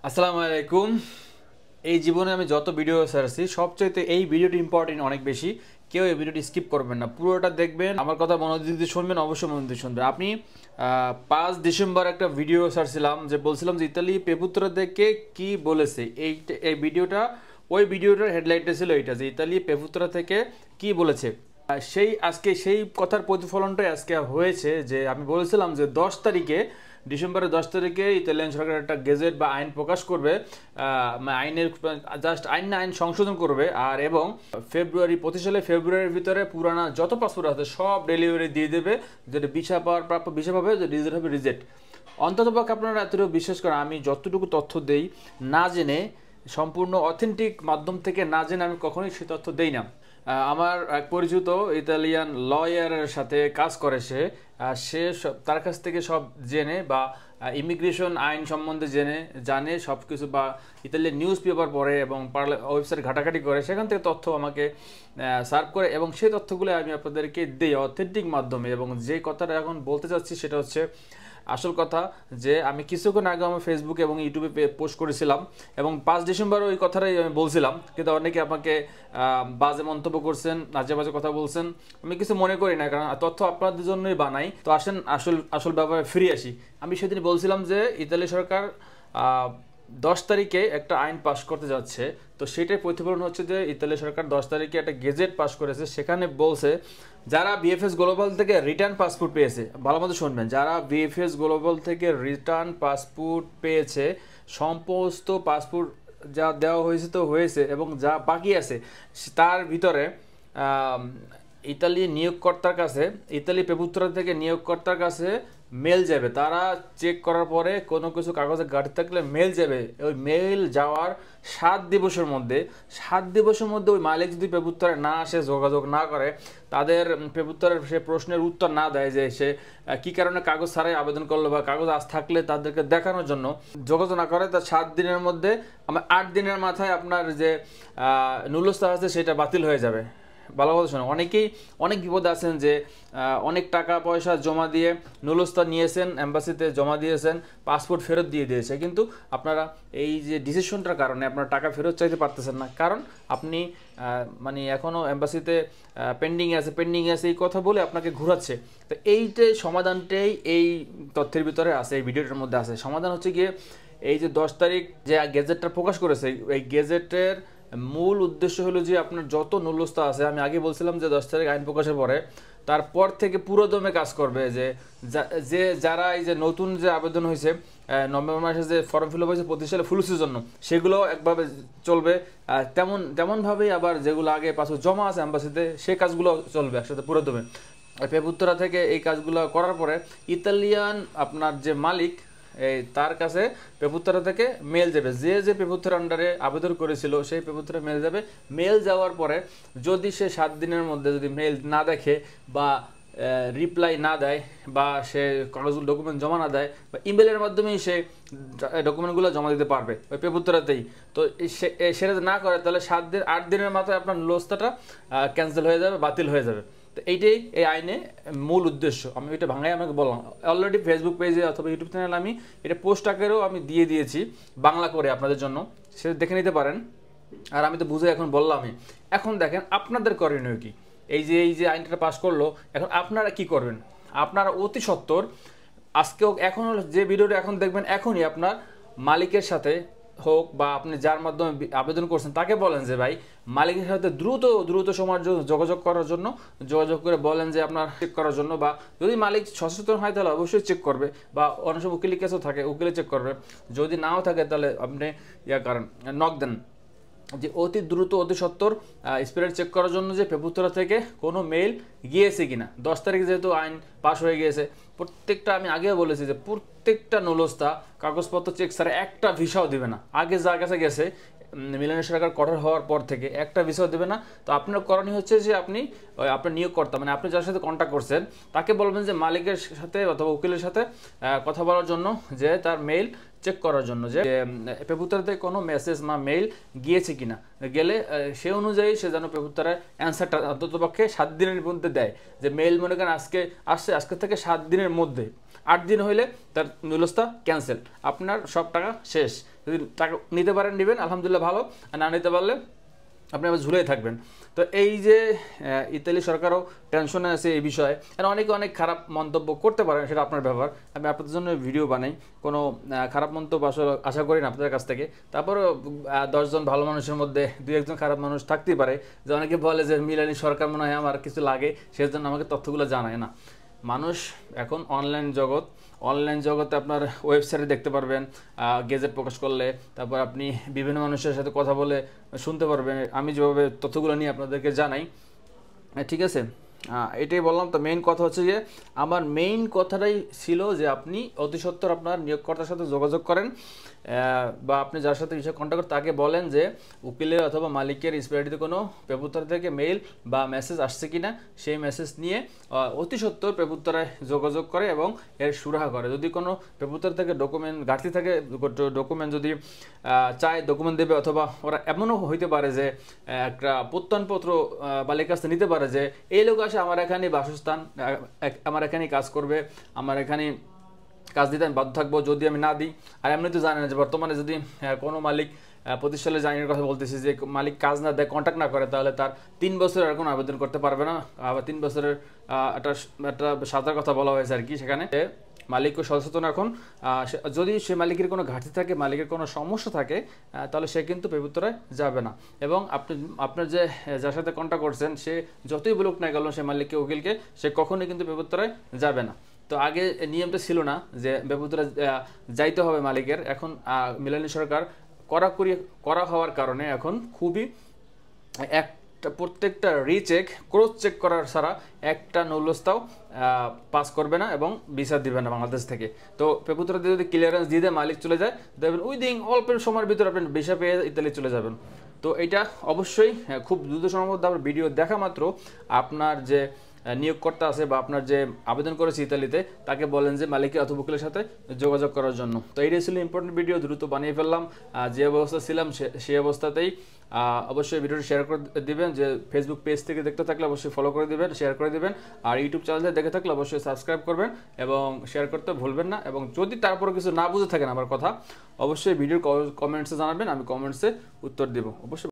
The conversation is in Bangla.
আসসালামু আলাইকুম। এই জীবনে আমি যত ভিডিও ছাড়ছি সবচাইতে এই ভিডিওটি ইম্পর্টেন্ট অনেক বেশি। কেউ এই ভিডিওটি স্কিপ করবেন না, পুরোটা দেখবেন, আমার কথা মনোযোগ দিয়ে শুনবেন, অবশ্যই মনোযোগ দিয়ে শুনবেন। আপনি 5 ডিসেম্বর একটা ভিডিও ছাড়ছিলাম যে বলছিলাম যে ইতালি পেপুত্রা দেখে কি বলেছে। এই ভিডিওটা, ওই ভিডিওটার হেডলাইনটা ছিল এইটা যে ইতালি পেপুত্রা থেকে কি বলেছে। আজকে সেই কথার প্রতিফলনটাই আজকে হয়েছে যে আমি বলেছিলাম যে 10 তারিখে, ডিসেম্বরের 10 তারিখে ইতালিয়ান সরকার একটা গেজেট বা আইন প্রকাশ করবে। আইনের জাস্ট আইন সংশোধন করবে, আর এবং সালে ফেব্রুয়ারির ভিতরে পুরানা যত পাসপোর্ট আছে সব ডেলিভারি দিয়ে দেবে। যেটা ভিসা পাওয়ার প্রাপ্য ভিসা পাবে, যে রিজেক্ট হবে রিজেক্ট। অন্ততপক্ষে আপনারা এতটুকু বিশ্বাস করেন, আমি যতটুকু তথ্য দেই না জেনে, সম্পূর্ণ অথেন্টিক মাধ্যম থেকে না জেনে আমি কখনোই সে তথ্য দেই না। আমার এক পরিচিত ইতালিয়ান লয়ারের সাথে কাজ করে, সে তার কাছ থেকে সব জেনে বা ইমিগ্রেশন আইন সম্বন্ধে জানে সব কিছু, বা ইতালিয়ান নিউজ পেপার পড়ে এবং ওয়েবসাইট ঘাটাঘাটি করে, সেখান থেকে তথ্য আমাকে সার্ভ করে এবং সেই তথ্যগুলো আমি আপনাদেরকে দিই অথেন্টিক মাধ্যমে। এবং যে কথাটা এখন বলতে চাচ্ছি সেটা হচ্ছে আসল কথা, যে আমি কিছুক্ষণ আগে আমার ফেসবুকে এবং ইউটিউবে পোস্ট করেছিলাম এবং 5 ডিসেম্বর ওই কথাটাই আমি বলছিলাম, কিন্তু অনেকে আমাকে বাজে মন্তব্য করছেন, আজে বাজে কথা বলছেন। আমি কিছু মনে করি না, কারণ তথ্য আপনাদের জন্যই বানাই। তো আসেন আসল ব্যাপারে ফিরে আসি। আমি সেদিন বলছিলাম যে ইতালি সরকার 10 তারিখে একটা আইন পাশ করতে যাচ্ছে। তো সেটাই প্রতিফলন হচ্ছে যে ইতালি সরকার 10 তারিখে একটা গেজেট পাশ করেছে। সেখানে বলছে যারা বিএফএস গ্লোবাল থেকে রিটার্ন পাসপোর্ট পেয়েছে, ভালো মতো শুনবেন, যারা বিএফএস গ্লোবাল থেকে রিটার্ন পাসপোর্ট পেয়েছে, সমস্ত পাসপোর্ট যা দেওয়া হয়েছে তো হয়েছে, এবং যা বাকি আছে তার ভিতরে ইতালি পেপুত্রা থেকে নিয়োগকর্তার কাছে মেল যাবে। তারা চেক করার পরে কোনো কিছু কাগজে ঘাটতি থাকলে মেল যাবে। ওই মেল যাওয়ার 7 দিবসের মধ্যে ওই মালিক যদি পেপুত্রায় না আসে, যোগাযোগ না করে, তাদের পেপুত্রার সে প্রশ্নের উত্তর না দেয় যে সে কী কারণে কাগজ ছাড়াই আবেদন করলো বা কাগজ থাকলে তাদেরকে দেখানোর জন্য যোগাযোগ না করে, তার 7 দিনের মধ্যে, আমার 8 দিনের মাথায় আপনার যে নুলস্থা আছে সেটা বাতিল হয়ে যাবে। ভালো কথা শোনো, অনেক বিপদে আছেন যে অনেক টাকা পয়সা জমা দিয়ে নুলস্থা নিয়েছেন, অ্যাম্বাসিতে জমা দিয়েছেন, পাসপোর্ট ফেরত দিয়ে দিয়েছে, কিন্তু আপনারা এই যে ডিসিশনটার কারণে আপনার টাকা ফেরত চাইতে পারতেছেন না, কারণ আপনি মানে এখনও অ্যাম্বাসিতে পেন্ডিং আছে এই কথা বলে আপনাকে ঘোরাচ্ছে। তো সমাধানটাই এই তথ্যের ভিতরে আছে, এই ভিডিওটার মধ্যে আছে। সমাধান হচ্ছে গিয়ে এই যে 10 তারিখ যে গেজেটটা প্রকাশ করেছে, এই গেজেটের মূল উদ্দেশ্য হলো যে আপনার যত নুলস্থা আছে, আমি আগে বলছিলাম যে 10 তারিখ আইন প্রকাশের পরে তারপর থেকে পুরোদমে কাজ করবে, যে যারা এই যে নতুন যে আবেদন হয়েছে নভেম্বর মাসে যে ফর্ম ফিল আপ হয়েছে 25 সালে ফুলসির জন্য, সেগুলো একভাবে চলবে। তেমনভাবেই আবার যেগুলো আগে পাসপোর্ট জমা আছে অ্যাম্বাসিতে, সেই কাজগুলো চলবে একসাথে পুরোদমে। পেপুত্রা থেকে এই কাজগুলো করার পরে ইতালিয়ান আপনার যে মালিক, তার কাছে পেপুত্রা থেকে মেল যাবে। যে পেপুত্রার আন্ডারে আবেদন করেছিল সেই পেপুত্রা মেল যাবে। মেল যাওয়ার পরে যদি সে 7 দিনের মধ্যে যদি মেল না দেখে বা রিপ্লাই না দেয় বা সে কাগজগুলো ডকুমেন্ট জমা না দেয়, বা ইমেলের মাধ্যমেই সে ডকুমেন্টগুলো জমা দিতে পারবে ওই পেপুত্রাতেই। তো সেটা না করে তাহলে 8 দিনের মাথায় আপনার নুলস্থাটা ক্যান্সেল হয়ে যাবে, বাতিল হয়ে যাবে। তো এইটাই এই আইনে মূল উদ্দেশ্য। আমি এটা ভাঙাই আমাকে বললাম, অলরেডি ফেসবুক পেজে অথবা ইউটিউব চ্যানেলে আমি এটা পোস্ট আকারেও আমি দিয়ে দিয়েছি বাংলা করে আপনাদের জন্য, সেটা দেখে নিতে পারেন। আর আমি তো বুঝে এখন বললামই। এখন দেখেন আপনাদের করণীয় কি। এই যে আইনটা পাস করলো, এখন আপনারা কি করবেন? আপনারা অতি সত্বর এখন যে ভিডিওটা এখন দেখবেন, এখনই আপনার মালিকের সাথে হোক বা আপনি যার মাধ্যমে আবেদন করছেন তাকে বলেন যে ভাই, মালিকের সাথে দ্রুত সময়ের জন্য যোগাযোগ করে বলেন যে আপনার চেক করার জন্য, বা যদি মালিক সচেতন হয় তাহলে অবশ্যই চেক করবে, বা অনেক সময় উকিলের কেসও থাকে, উকিলে চেক করবে। যদি নাও থাকে তাহলে আপনি নক দেন যে অতি দ্রুত অতি সত্বর স্পিরিট চেক করার জন্য যে পেপুত্রা থেকে কোনো মেইল গিয়েছে কিনা। 10 তারিখে যেহেতু আইন পাস হয়ে গিয়েছে, প্রত্যেকটা, আমি আগেও বলেছি যে প্রত্যেকটা নুলস্থা কাগজপত্র চেক ছাড়া একটা ভিসাও দেবে না। আগে যার কাছে গেছে মিলানের সরকার কঠোর হওয়ার পর থেকে একটা ভিসাও দেবে না। তো আপনার করণীয় হচ্ছে যে আপনার নিয়োগকর্তা, মানে আপনি যার সাথে কন্ট্যাক্ট করছেন তাকে বলবেন যে মালিকের সাথে অথবা উকিলের সাথে কথা বলার জন্য, যে তার মেইল চেক করার জন্য যে পেপুত্রাতে কোনো মেসেজ বা মেইল গিয়েছে কিনা, গেলে সে অনুযায়ী সে যেন পেপুত্রার অ্যান্সারটা অন্ততপক্ষে 7 দিনের মধ্যে দেয়। যে মেইল মনে করেন আজকে থেকে 7 দিনের মধ্যে, 8 দিন হইলে তার নুলস্থা ক্যান্সেল, আপনার সব টাকা শেষ। যদি টাকা নিতে পারেন নেবেন, আলহামদুলিল্লাহ ভালো, আর না নিতে পারলে আপনি আবার ঝুলেই থাকবেন। তো এই যে ইতালি সরকারও টেনশনে আছে এই বিষয়ে, আর অনেকে অনেক খারাপ মন্তব্য করতে পারেন, সেটা আপনার ব্যাপার। আমি আপনাদের জন্য ভিডিও বানাই, কোনো খারাপ মন্তব্য আসলে আশা করি না আপনাদের কাছ থেকে। তারপরও 10 জন ভালো মানুষের মধ্যে 2-1 জন খারাপ মানুষ থাকতেই পারে, যে অনেকে বলে যে মিলানি সরকার মনে হয় আমার কিছু লাগে, সেজন্য আমাকে তথ্যগুলো জানায় না। মানুষ এখন অনলাইন জগতে আপনার ওয়েবসাইটে দেখতে পারবেন, গেজেট প্রকাশ করলে, তারপর আপনি বিভিন্ন মানুষের সাথে কথা বলে শুনতে পারবেন। আমি যেভাবে তথ্যগুলো নিয়ে আপনাদেরকে জানাই, ঠিক আছে, এটাই বললাম। তো মেইন কথা হচ্ছে যে আমার মেইন কথাটাই ছিল যে আপনি অতি সত্বর আপনার নিয়োগকর্তার সাথে যোগাযোগ করেন, বা আপনি যার সাথে বিষয়ে কন্ট্যাক্ট করেন তাকে বলেন যে উকিলের অথবা মালিকের স্পেয়ারিটিতে কোনো পেপুত্তরা থেকে মেইল বা মেসেজ আসছে কিনা, সেই মেসেজ নিয়ে অতি সত্বর পেপুত্তরায় যোগাযোগ করে এবং এর সুরাহা করে। যদি কোনো পেপুত্তরা থেকে ডকুমেন্ট ঘাটতি থাকে, ডকুমেন্ট যদি চায় ডকুমেন্ট দেবে, অথবা ওরা এমনও হইতে পারে যে একটা প্রত্যয়নপত্র মালিকের কাছ থেকে নিতে পারে যে এই লোক আসে আমার এখানে বাসস্থান, আমার এখানেই কাজ করবে, আমার এখানে কাজ দিতে আমি বাধ্য থাকবো যদি আমি না দিই। আর এমনি তো জানেন যে বর্তমানে যদি কোনো মালিক প্রতিষ্ঠানের জামিনের কথা বলতেছি, যে মালিক কাজ না দেয়, কন্ট্যাক্ট না করে, তাহলে তার 3 বছরের আর কোনো আবেদন করতে পারবে না। আবার 3 বছরের একটা সাজার কথা বলা হয়েছে আর কি। সেখানে মালিকও সচেতন এখন, যদি সে মালিকের কোনো ঘাটতি থাকে, মালিকের কোনো সমস্যা থাকে, তাহলে সে কিন্তু পেপুত্তরায় যাবে না। এবং আপনার যে যার সাথে কন্ট্যাক্ট করছেন, সে যতই বলুক না গেল সে মালিককে, উকিলকে, সে কখনোই কিন্তু পেপুত্তরায় যাবে না। তো আগে নিয়মটা ছিল না যে পেপুত্তরা যাইতে হবে মালিকের। এখন মিলানি সরকার করা হওয়ার কারণে এখন খুবই প্রত্যেকটা রিচেক ক্রস চেক করার ছাড়া একটা নৌলস্তাও পাস করবে না এবং ভিসা দিবে না বাংলাদেশ থেকে। তো পেপুত্তরা যদি ক্লিয়ারেন্স দিয়ে দেয়, মালিক চলে যায়, দেখবেন উইদিন অল্পের সময়ের ভিতরে আপনি ভিসা পেয়ে ইতালি চলে যাবেন। তো এটা অবশ্যই খুব দ্রুত সময়ের মধ্যে আপনার ভিডিও দেখা মাত্র আপনার যে নিয়োগকর্তা আছে বা আপনার যে আবেদন করেছে ইতালিতে, তাকে বলেন যে মালিকের অথবা উকিলের সাথে যোগাযোগ করার জন্য। তো এইটাই ছিল ইম্পর্টেন্ট ভিডিও, দ্রুত বানিয়ে ফেললাম। যে অবস্থা ছিলাম সেই অবস্থাতেই অবশ্যই ভিডিওটি শেয়ার করে দিবেন। যে ফেসবুক পেজ থেকে দেখতে থাকলে অবশ্যই ফলো করে দিবেন, শেয়ার করে দিবেন। আর ইউটিউব চ্যানেল থেকে দেখে থাকলে অবশ্যই সাবস্ক্রাইব করবেন এবং শেয়ার করতে ভুলবেন না। এবং যদি তারপরে কিছু না বুঝে থাকেন আমার কথা, অবশ্যই ভিডিওর কমেন্টসে জানাবেন, আমি কমেন্টসে উত্তর দেব অবশ্যই।